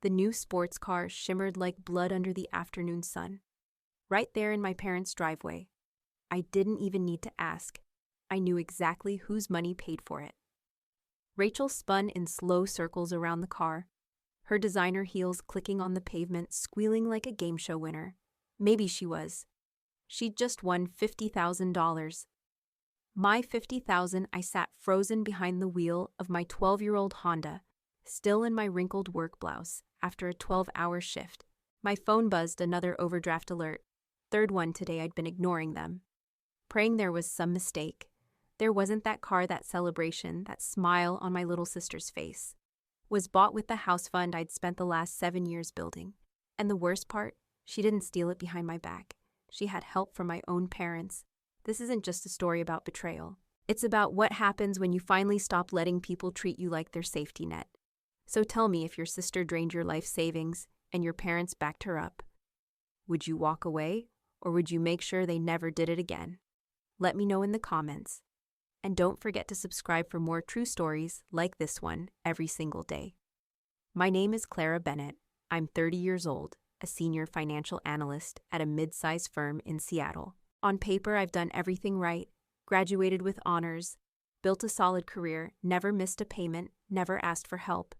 The new sports car shimmered like blood under the afternoon sun. Right there in my parents' driveway. I didn't even need to ask. I knew exactly whose money paid for it. Rachel spun in slow circles around the car, her designer heels clicking on the pavement, squealing like a game show winner. Maybe she was. She'd just won $50,000. My $50,000. I sat frozen behind the wheel of my 12-year-old Honda, still in my wrinkled work blouse, after a 12-hour shift. My phone buzzed another overdraft alert. Third one today. I'd been ignoring them, praying there was some mistake. There wasn't that car, that celebration, that smile on my little sister's face. Was bought with the house fund I'd spent the last 7 years building. And the worst part, she didn't steal it behind my back. She had help from my own parents. This isn't just a story about betrayal. It's about what happens when you finally stop letting people treat you like their safety net. So tell me, if your sister drained your life savings and your parents backed her up, would you walk away, or would you make sure they never did it again? Let me know in the comments. And don't forget to subscribe for more true stories like this one every single day. My name is Clara Bennett. I'm 30 years old, a senior financial analyst at a mid-sized firm in Seattle. On paper, I've done everything right, graduated with honors, built a solid career, never missed a payment, never asked for help.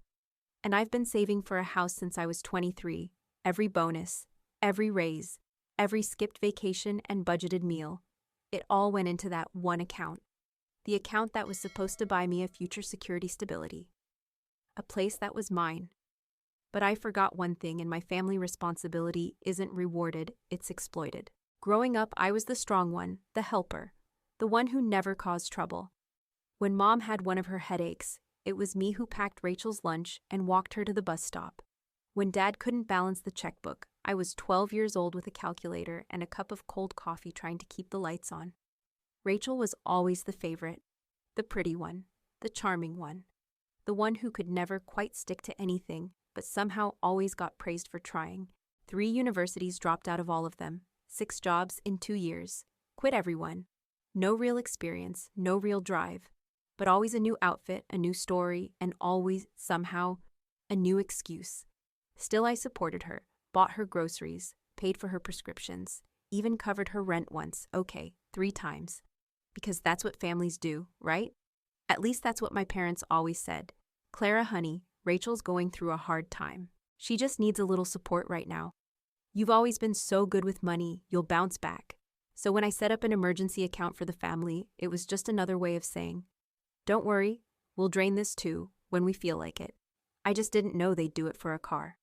And I've been saving for a house since I was 23. Every bonus, every raise, every skipped vacation and budgeted meal, it all went into that one account. The account that was supposed to buy me a future security stability. A place that was mine. But I forgot one thing, and my family responsibility isn't rewarded, it's exploited. Growing up, I was the strong one, the helper, the one who never caused trouble. When Mom had one of her headaches, it was me who packed Rachel's lunch and walked her to the bus stop. When Dad couldn't balance the checkbook, I was 12 years old with a calculator and a cup of cold coffee trying to keep the lights on. Rachel was always the favorite, the pretty one, the charming one, the one who could never quite stick to anything, but somehow always got praised for trying. 3 universities, dropped out of all of them, 6 jobs in 2 years, quit everyone. No real experience, no real drive, but always a new outfit, a new story, and always, somehow, a new excuse. Still, I supported her, bought her groceries, paid for her prescriptions, even covered her rent once, 3 times. Because that's what families do, right? At least that's what my parents always said. Clara, honey, Rachel's going through a hard time. She just needs a little support right now. You've always been so good with money, you'll bounce back. So when I set up an emergency account for the family, it was just another way of saying, don't worry, we'll drain this too, when we feel like it. I just didn't know they'd do it for a car.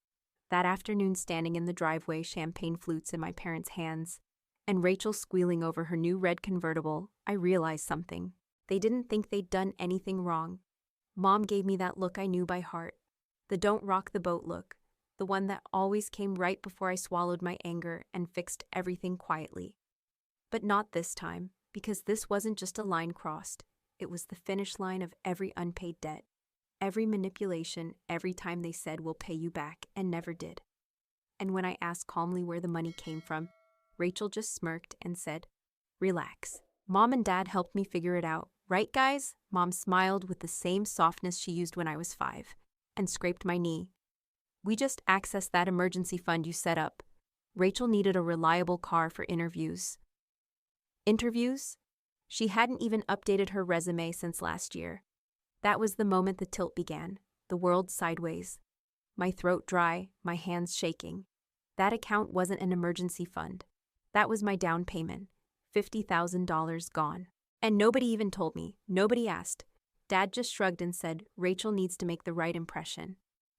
That afternoon, standing in the driveway, champagne flutes in my parents' hands, and Rachel squealing over her new red convertible, I realized something. They didn't think they'd done anything wrong. Mom gave me that look I knew by heart. The don't rock the boat look. The one that always came right before I swallowed my anger and fixed everything quietly. But not this time, because this wasn't just a line crossed. It was the finish line of every unpaid debt. Every manipulation, every time they said we'll pay you back, and never did. And when I asked calmly where the money came from, Rachel just smirked and said, relax. Mom and Dad helped me figure it out, right guys? Mom smiled with the same softness she used when I was 5, and scraped my knee. We just accessed that emergency fund you set up. Rachel needed a reliable car for interviews. Interviews? She hadn't even updated her resume since last year. That was the moment the tilt began, the world sideways. My throat dry, my hands shaking. That account wasn't an emergency fund. That was my down payment, $50,000 gone. And nobody even told me, nobody asked. Dad just shrugged and said, Rachel needs to make the right impression.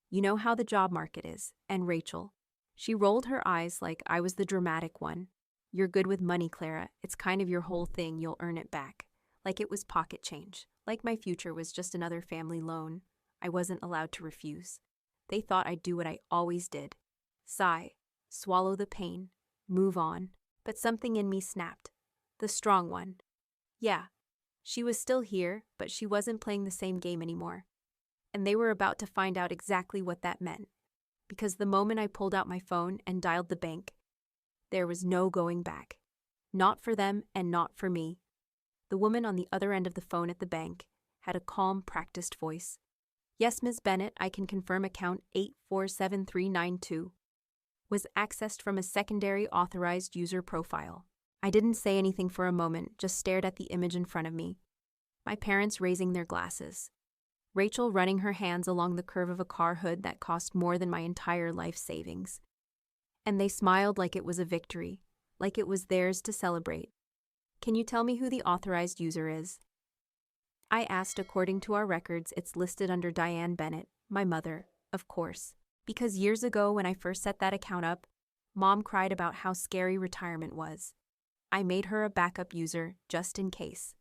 You know how the job market is, and Rachel. She rolled her eyes like I was the dramatic one. You're good with money, Clara. It's kind of your whole thing, you'll earn it back. Like it was pocket change. Like my future was just another family loan. I wasn't allowed to refuse. They thought I'd do what I always did. Sigh, swallow the pain, move on. But something in me snapped. The strong one. Yeah, she was still here, but she wasn't playing the same game anymore. And they were about to find out exactly what that meant. Because the moment I pulled out my phone and dialed the bank, there was no going back. Not for them and not for me. The woman on the other end of the phone at the bank had a calm, practiced voice. Yes, Ms. Bennett, I can confirm account 847392 was accessed from a secondary authorized user profile. I didn't say anything for a moment, just stared at the image in front of me. My parents raising their glasses. Rachel running her hands along the curve of a car hood that cost more than my entire life savings. And they smiled like it was a victory, like it was theirs to celebrate. Can you tell me who the authorized user is? I asked. According to our records, it's listed under Diane Bennett, my mother, of course. Because years ago when I first set that account up, Mom cried about how scary retirement was. I made her a backup user just in case.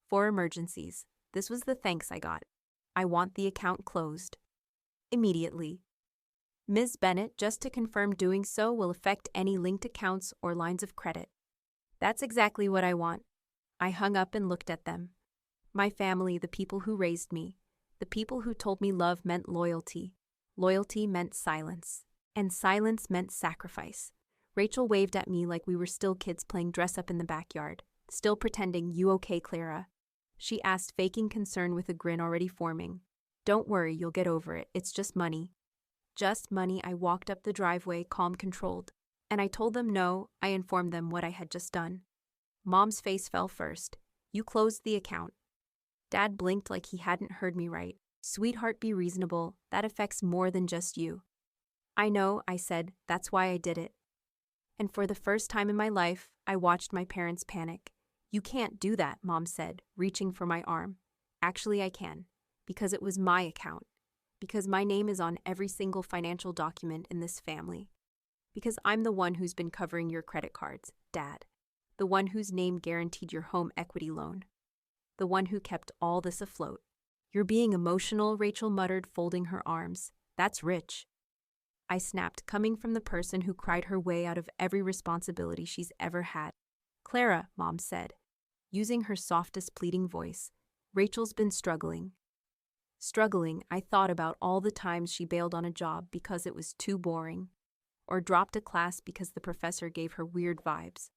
For emergencies. This was the thanks I got. I want the account closed. Immediately. Ms. Bennett, just to confirm, doing so will affect any linked accounts or lines of credit. That's exactly what I want. I hung up and looked at them. My family, the people who raised me, the people who told me love meant loyalty. Loyalty meant silence. And silence meant sacrifice. Rachel waved at me like we were still kids playing dress-up in the backyard, still pretending, "You okay, Clara?" She asked, faking concern with a grin already forming. "Don't worry, you'll get over it. It's just money." Just money. I walked up the driveway, calm, controlled. And I told them no. I informed them what I had just done. Mom's face fell first. "You closed the account." Dad blinked like he hadn't heard me right. "Sweetheart, be reasonable. That affects more than just you." "I know," I said. "That's why I did it." And for the first time in my life, I watched my parents panic. "You can't do that," Mom said, reaching for my arm. "Actually, I can. Because it was my account. Because my name is on every single financial document in this family. Because I'm the one who's been covering your credit cards, Dad. The one whose name guaranteed your home equity loan. The one who kept all this afloat." "You're being emotional," Rachel muttered, folding her arms. "That's rich." I snapped, coming from the person who cried her way out of every responsibility she's ever had. "Clara," Mom said, using her softest pleading voice, "Rachel's been struggling." Struggling, I thought about all the times she bailed on a job because it was too boring, or dropped a class because the professor gave her weird vibes,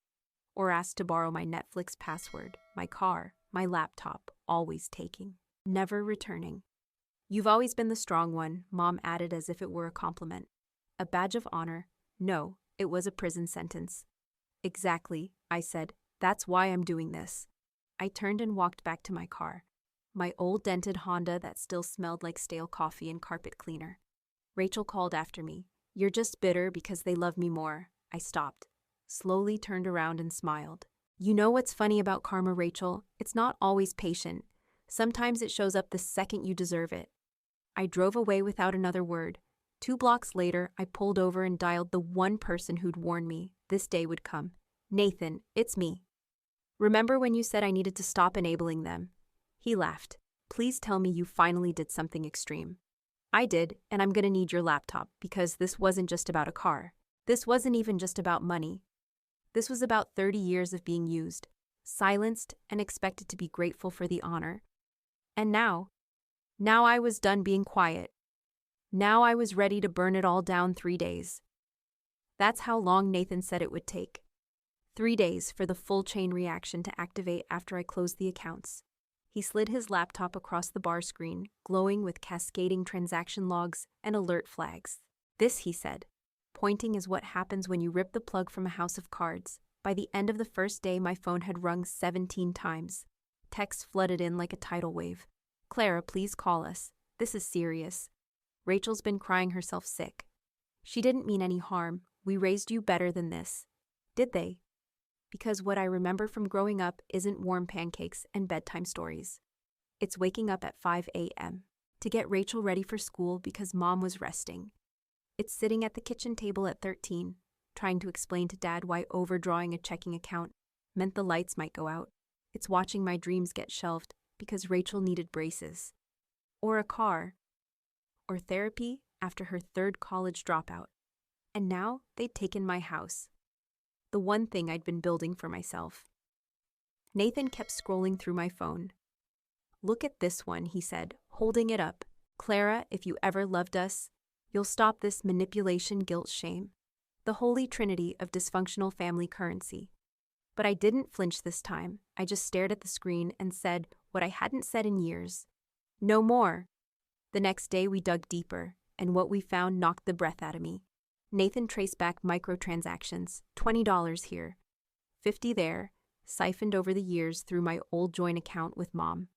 or asked to borrow my Netflix password, my car, my laptop, always taking, never returning. "You've always been the strong one," Mom added as if it were a compliment. "A badge of honor." No, it was a prison sentence. "Exactly," I said. "That's why I'm doing this." I turned and walked back to my car, my old dented Honda that still smelled like stale coffee and carpet cleaner. Rachel called after me. "You're just bitter because they love me more." I stopped, slowly turned around and smiled. "You know what's funny about karma, Rachel? It's not always patient. Sometimes it shows up the second you deserve it." I drove away without another word. 2 blocks later, I pulled over and dialed the one person who'd warned me this day would come. "Nathan, it's me. Remember when you said I needed to stop enabling them?" He laughed. "Please tell me you finally did something extreme." "I did, and I'm gonna need your laptop, because this wasn't just about a car. This wasn't even just about money. This was about 30 years of being used, silenced, and expected to be grateful for the honor. And now I was done being quiet. Now I was ready to burn it all down. 3 days. That's how long Nathan said it would take. 3 days for the full chain reaction to activate after I closed the accounts. He slid his laptop across the bar screen, glowing with cascading transaction logs and alert flags. "This," he said, pointing, "is what happens when you rip the plug from a house of cards." By the end of the first day, my phone had rung 17 times. Texts flooded in like a tidal wave. "Clara, please call us. This is serious. Rachel's been crying herself sick." "She didn't mean any harm. We raised you better than this." "Did they?" Because what I remember from growing up isn't warm pancakes and bedtime stories. It's waking up at 5 a.m. to get Rachel ready for school because Mom was resting. It's sitting at the kitchen table at 13, trying to explain to Dad why overdrawing a checking account meant the lights might go out. It's watching my dreams get shelved because Rachel needed braces, or a car, or therapy after her 3rd college dropout. And now they'd taken my house, the one thing I'd been building for myself. Nathan kept scrolling through my phone. "Look at this one," he said, holding it up. "Clara, if you ever loved us, you'll stop this manipulation, guilt, shame. The holy trinity of dysfunctional family currency." But I didn't flinch this time. I just stared at the screen and said what I hadn't said in years. "No more." The next day, we dug deeper, and what we found knocked the breath out of me. Nathan traced back microtransactions, $20 here, $50 there, siphoned over the years through my old joint account with Mom.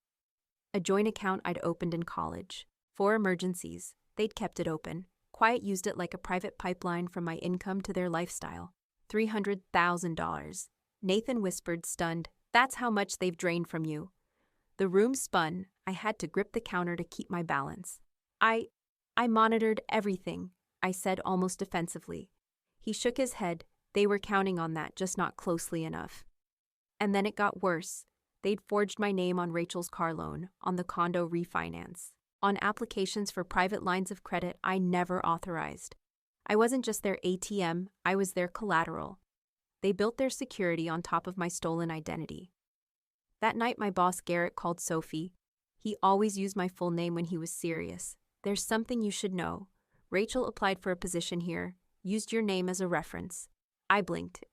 A joint account I'd opened in college. For emergencies, they'd kept it open. Quiet used it like a private pipeline from my income to their lifestyle. $300,000. Nathan whispered, stunned, "That's how much they've drained from you." The room spun. I had to grip the counter to keep my balance. I monitored everything, I said almost defensively. He shook his head. They were counting on that, just not closely enough. And then it got worse. They'd forged my name on Rachel's car loan, on the condo refinance, on applications for private lines of credit I never authorized. I wasn't just their ATM, I was their collateral. They built their security on top of my stolen identity. That night, my boss Garrett called Sophie. He always used my full name when he was serious. "There's something you should know. Rachel applied for a position here, used your name as a reference." I blinked.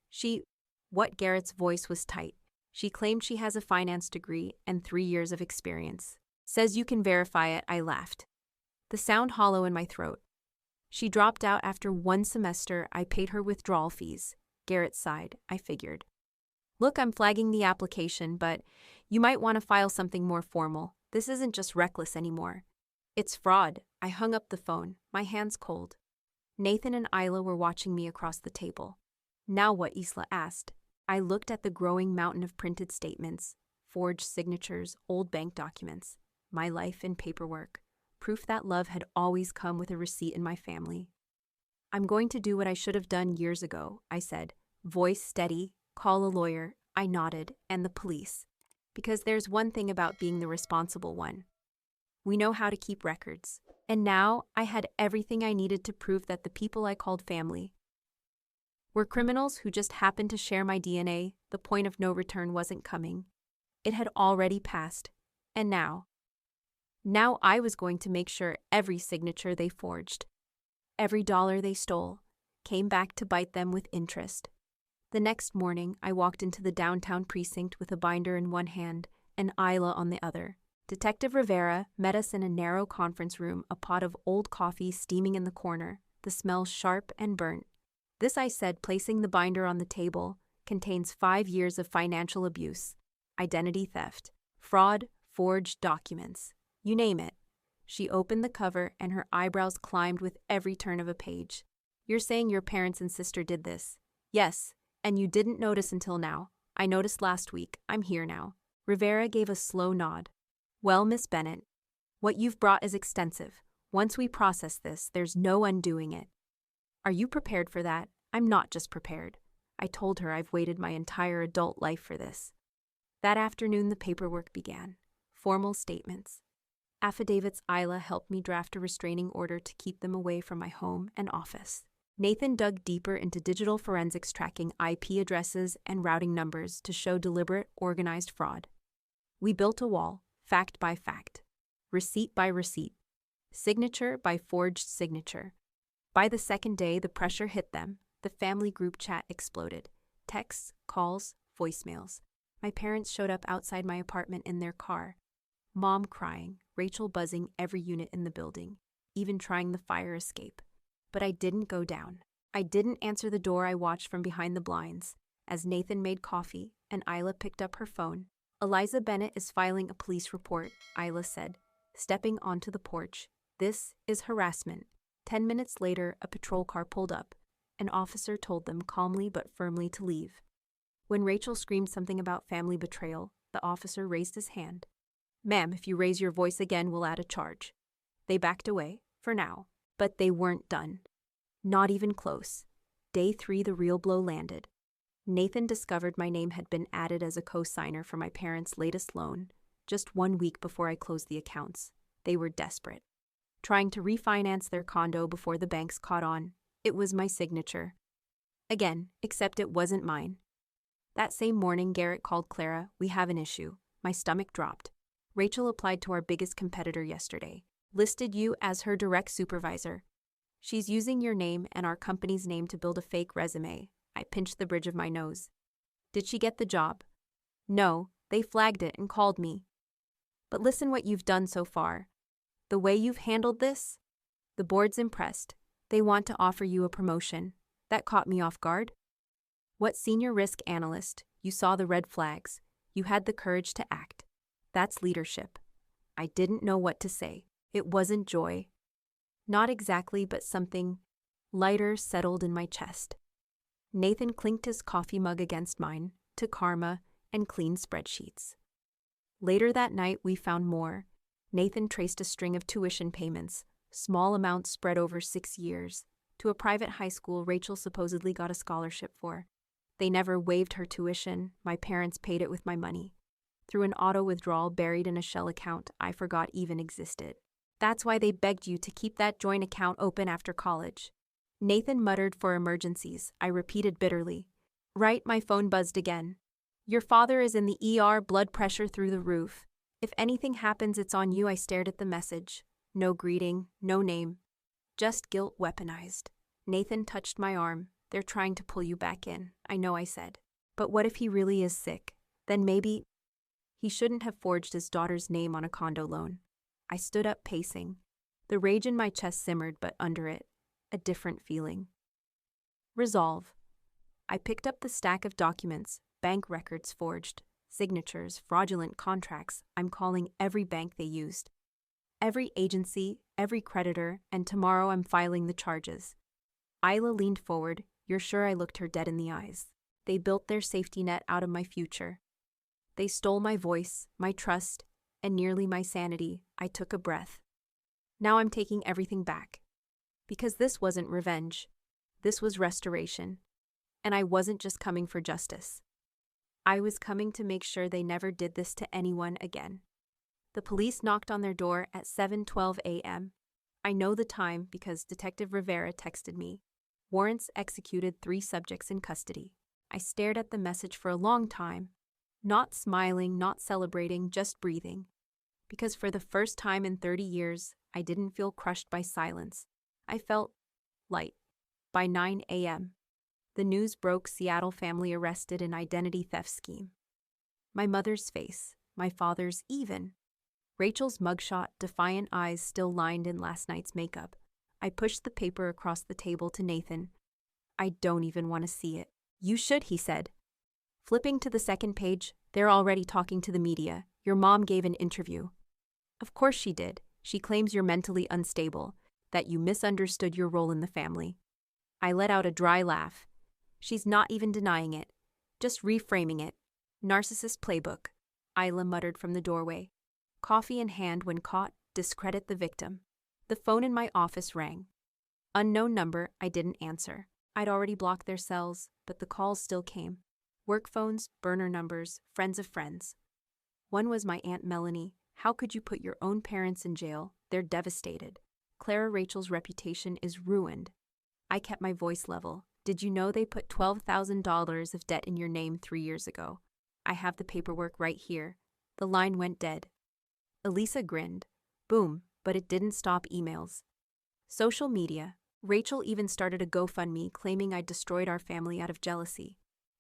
What? Garrett's voice was tight. "She claimed she has a finance degree and 3 years of experience. Says you can verify it." I laughed. The sound hollow in my throat. "She dropped out after 1 semester. I paid her withdrawal fees." Garrett sighed. I figured. "Look, I'm flagging the application, but you might want to file something more formal. This isn't just reckless anymore. It's fraud." I hung up the phone, my hands cold. Nathan and Isla were watching me across the table. "Now what?" Isla asked. I looked at the growing mountain of printed statements, forged signatures, old bank documents, my life in paperwork, proof that love had always come with a receipt in my family. "I'm going to do what I should have done years ago," I said, voice steady. "Call a lawyer." I nodded, "and the police. Because there's one thing about being the responsible one. We know how to keep records." And now I had everything I needed to prove that the people I called family were criminals who just happened to share my DNA. The point of no return wasn't coming. It had already passed. And now I was going to make sure every signature they forged, every dollar they stole, came back to bite them with interest. The next morning, I walked into the downtown precinct with a binder in one hand and Isla on the other. Detective Rivera met us in a narrow conference room, a pot of old coffee steaming in the corner, the smell sharp and burnt. "This," I said, placing the binder on the table, "contains 5 years of financial abuse, identity theft, fraud, forged documents. You name it." She opened the cover and her eyebrows climbed with every turn of a page. "You're saying your parents and sister did this?" "Yes, and you didn't notice until now." "I noticed last week. I'm here now." Rivera gave a slow nod. "Well, Miss Bennett, what you've brought is extensive. Once we process this, there's no undoing it." "Are you prepared for that?" "I'm not just prepared. I told her I've waited my entire adult life for this." That afternoon, the paperwork began. Formal statements. Affidavits. Isla helped me draft a restraining order to keep them away from my home and office. Nathan dug deeper into digital forensics, tracking IP addresses and routing numbers to show deliberate, organized fraud. We built a wall, fact by fact, receipt by receipt, signature by forged signature. By the second day, the pressure hit them. The family group chat exploded. Texts, calls, voicemails. My parents showed up outside my apartment in their car. Mom crying, Rachel buzzing every unit in the building, even trying the fire escape. But I didn't go down. I didn't answer the door. I watched from behind the blinds as Nathan made coffee and Isla picked up her phone. "Eliza Bennett is filing a police report," Isla said, stepping onto the porch. "This is harassment." 10 minutes later, a patrol car pulled up. An officer told them calmly but firmly to leave. When Rachel screamed something about family betrayal, the officer raised his hand. "Ma'am, if you raise your voice again, we'll add a charge." They backed away, for now. But they weren't done. Not even close. Day 3, the real blow landed. Nathan discovered my name had been added as a co-signer for my parents' latest loan, just 1 week before I closed the accounts. They were desperate. Trying to refinance their condo before the banks caught on. It was my signature. Again, except it wasn't mine. That same morning, Garrett called Clara. "We have an issue." My stomach dropped. "Rachel applied to our biggest competitor yesterday. Listed you as her direct supervisor. She's using your name and our company's name to build a fake resume." I pinched the bridge of my nose. "Did she get the job?" "No, they flagged it and called me." "But listen what you've done so far. The way you've handled this? The board's impressed. They want to offer you a promotion. That caught me off guard. What senior risk analyst? You saw the red flags. You had the courage to act. That's leadership. I didn't know what to say. It wasn't joy. Not exactly, but something lighter settled in my chest. Nathan clinked his coffee mug against mine, to karma and clean spreadsheets. Later that night, we found more. Nathan traced a string of tuition payments, small amounts spread over 6 years, to a private high school Rachel supposedly got a scholarship for. They never waived her tuition. My parents paid it with my money, through an auto withdrawal buried in a shell account I forgot even existed. That's why they begged you to keep that joint account open after college. Nathan muttered, for emergencies. I repeated bitterly. Right, my phone buzzed again. Your father is in the ER, blood pressure through the roof. If anything happens, it's on you. I stared at the message. No greeting, no name. Just guilt weaponized. Nathan touched my arm. They're trying to pull you back in. I know, I said. But what if he really is sick? Then maybe he shouldn't have forged his daughter's name on a condo loan. I stood up, pacing. The rage in my chest simmered, but under it, a different feeling. Resolve. I picked up the stack of documents, bank records forged, signatures, fraudulent contracts. I'm calling every bank they used, every agency, every creditor, and tomorrow I'm filing the charges. Isla leaned forward. You're sure? I looked her dead in the eyes. They built their safety net out of my future. They stole my voice, my trust, and nearly my sanity. I took a breath. Now I'm taking everything back. Because this wasn't revenge. This was restoration. And I wasn't just coming for justice. I was coming to make sure they never did this to anyone again. The police knocked on their door at 7:12 a.m. I know the time because Detective Rivera texted me. Warrants executed, 3 subjects in custody. I stared at the message for a long time. Not smiling, not celebrating, just breathing. Because for the first time in 30 years, I didn't feel crushed by silence. I felt light. By 9 a.m., the news broke: Seattle family arrested in identity theft scheme. My mother's face, my father's even. Rachel's mugshot, defiant eyes still lined in last night's makeup. I pushed the paper across the table to Nathan. I don't even want to see it. You should, he said. Flipping to the second page, they're already talking to the media. Your mom gave an interview. Of course she did. She claims you're mentally unstable, that you misunderstood your role in the family. I let out a dry laugh. She's not even denying it, just reframing it. Narcissist playbook, Isla muttered from the doorway. Coffee in hand, when caught, discredit the victim. The phone in my office rang. Unknown number. I didn't answer. I'd already blocked their cells, but the calls still came. Work phones, burner numbers, friends of friends. One was my Aunt Melanie. How could you put your own parents in jail? They're devastated. Clara, Rachel's reputation is ruined. I kept my voice level. Did you know they put $12,000 of debt in your name 3 years ago? I have the paperwork right here. The line went dead. Elisa grinned. Boom, but it didn't stop emails. Social media. Rachel even started a GoFundMe claiming I'd destroyed our family out of jealousy.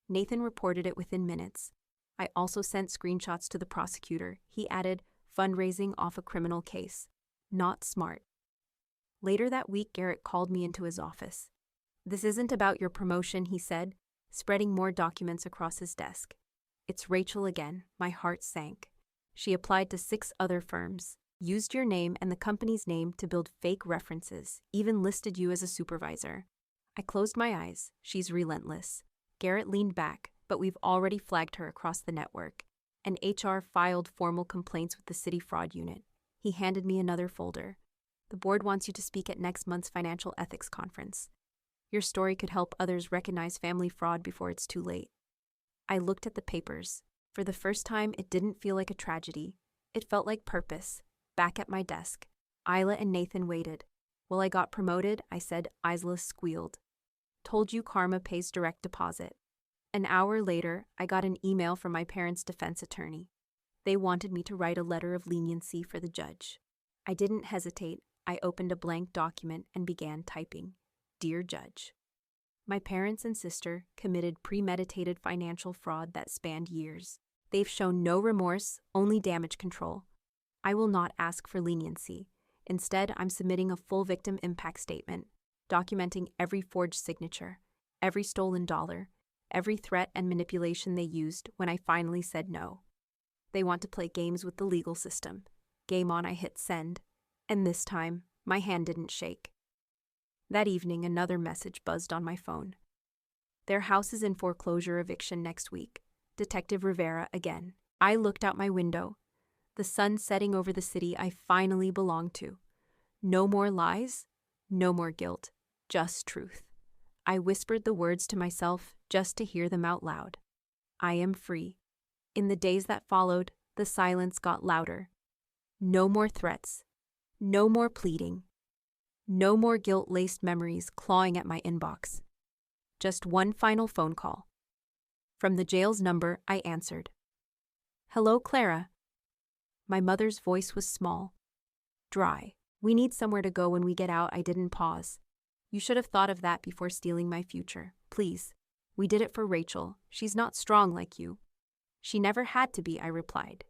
Nathan reported it within minutes. I also sent screenshots to the prosecutor. He added, fundraising off a criminal case. Not smart. Later that week, Garrett called me into his office. This isn't about your promotion, he said, spreading more documents across his desk. It's Rachel again. My heart sank. She applied to 6 other firms, used your name and the company's name to build fake references, even listed you as a supervisor. I closed my eyes. She's relentless. Garrett leaned back, but we've already flagged her across the network. And HR filed formal complaints with the city fraud unit. He handed me another folder. The board wants you to speak at next month's financial ethics conference. Your story could help others recognize family fraud before it's too late. I looked at the papers. For the first time, it didn't feel like a tragedy. It felt like purpose. Back at my desk, Isla and Nathan waited. Well, I got promoted, I said. Isla squealed. Told you karma pays direct deposit. An hour later, I got an email from my parents' defense attorney. They wanted me to write a letter of leniency for the judge. I didn't hesitate. I opened a blank document and began typing. Dear Judge, my parents and sister committed premeditated financial fraud that spanned years. They've shown no remorse, only damage control. I will not ask for leniency. Instead, I'm submitting a full victim impact statement, documenting every forged signature, every stolen dollar, every threat and manipulation they used when I finally said no. They want to play games with the legal system. Game on, I hit send, and this time, my hand didn't shake. That evening, another message buzzed on my phone. Their house is in foreclosure eviction next week. Detective Rivera again. I looked out my window, the sun setting over the city I finally belonged to. No more lies, no more guilt, just truth. I whispered the words to myself just to hear them out loud. I am free. In the days that followed, the silence got louder. No more threats. No more pleading. No more guilt-laced memories clawing at my inbox. Just one final phone call. From the jail's number, I answered. Hello, Clara. My mother's voice was small, dry. We need somewhere to go when we get out. I didn't pause. You should have thought of that before stealing my future. Please. We did it for Rachel. She's not strong like you. She never had to be, I replied.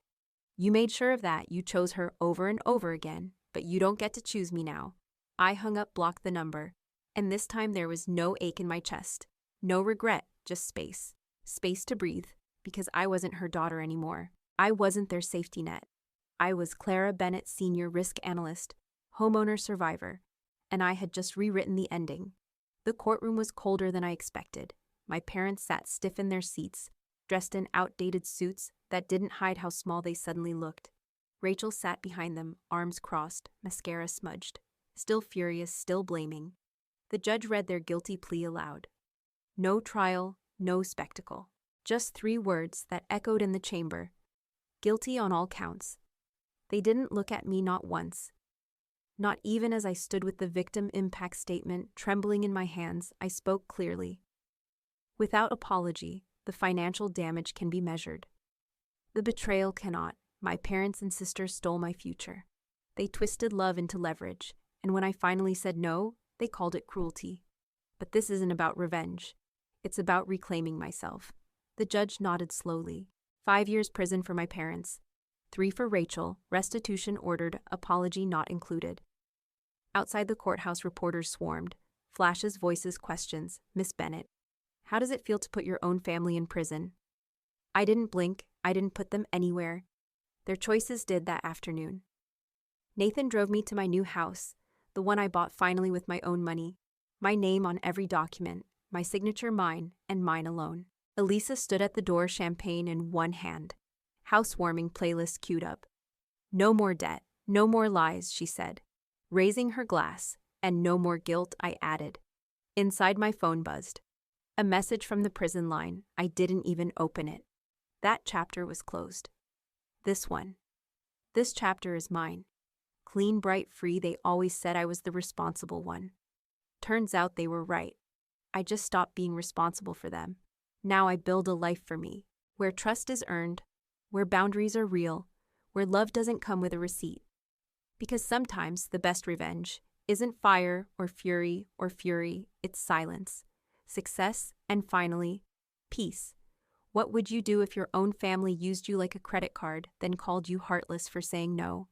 You made sure of that. You chose her over and over again, but you don't get to choose me now. I hung up, blocked the number, and this time there was no ache in my chest. No regret, just space. Space to breathe, because I wasn't her daughter anymore. I wasn't their safety net. I was Clara Bennett, senior risk analyst, homeowner survivor, and I had just rewritten the ending. The courtroom was colder than I expected. My parents sat stiff in their seats, dressed in outdated suits that didn't hide how small they suddenly looked. Rachel sat behind them, arms crossed, mascara smudged, still furious, still blaming. The judge read their guilty plea aloud. No trial, no spectacle. Just 3 words that echoed in the chamber. Guilty on all counts. They didn't look at me, not once. Not even as I stood with the victim impact statement trembling in my hands, I spoke clearly. Without apology, the financial damage can be measured. The betrayal cannot. My parents and sisters stole my future. They twisted love into leverage, and when I finally said no, they called it cruelty. But this isn't about revenge. It's about reclaiming myself. The judge nodded slowly. 5 years prison for my parents. 3 for Rachel, restitution ordered, apology not included. Outside the courthouse, reporters swarmed. Flashes, voices, questions. Miss Bennett, how does it feel to put your own family in prison? I didn't blink. I didn't put them anywhere. Their choices did that afternoon. Nathan drove me to my new house, the one I bought finally with my own money. My name on every document, my signature mine, and mine alone. Elisa stood at the door, champagne in one hand. Housewarming playlist queued up. No more debt, no more lies, she said, raising her glass, and no more guilt, I added. Inside, my phone buzzed. A message from the prison line. I didn't even open it. That chapter was closed. This chapter is mine. Clean, bright, free. They always said I was the responsible one. Turns out they were right. I just stopped being responsible for them. Now I build a life for me, where trust is earned, where boundaries are real, where love doesn't come with a receipt. Because sometimes the best revenge isn't fire or fury, it's silence, success, and finally, peace. What would you do if your own family used you like a credit card, then called you heartless for saying no?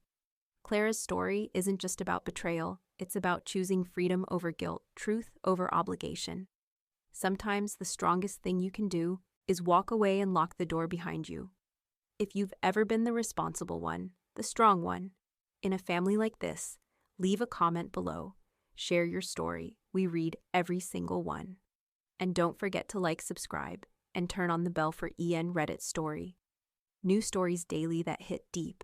Clara's story isn't just about betrayal, it's about choosing freedom over guilt, truth over obligation. Sometimes the strongest thing you can do is walk away and lock the door behind you. If you've ever been the responsible one, the strong one, in a family like this, leave a comment below. Share your story. We read every single one. And don't forget to like, subscribe, and turn on the bell for EN Reddit story. New stories daily that hit deep.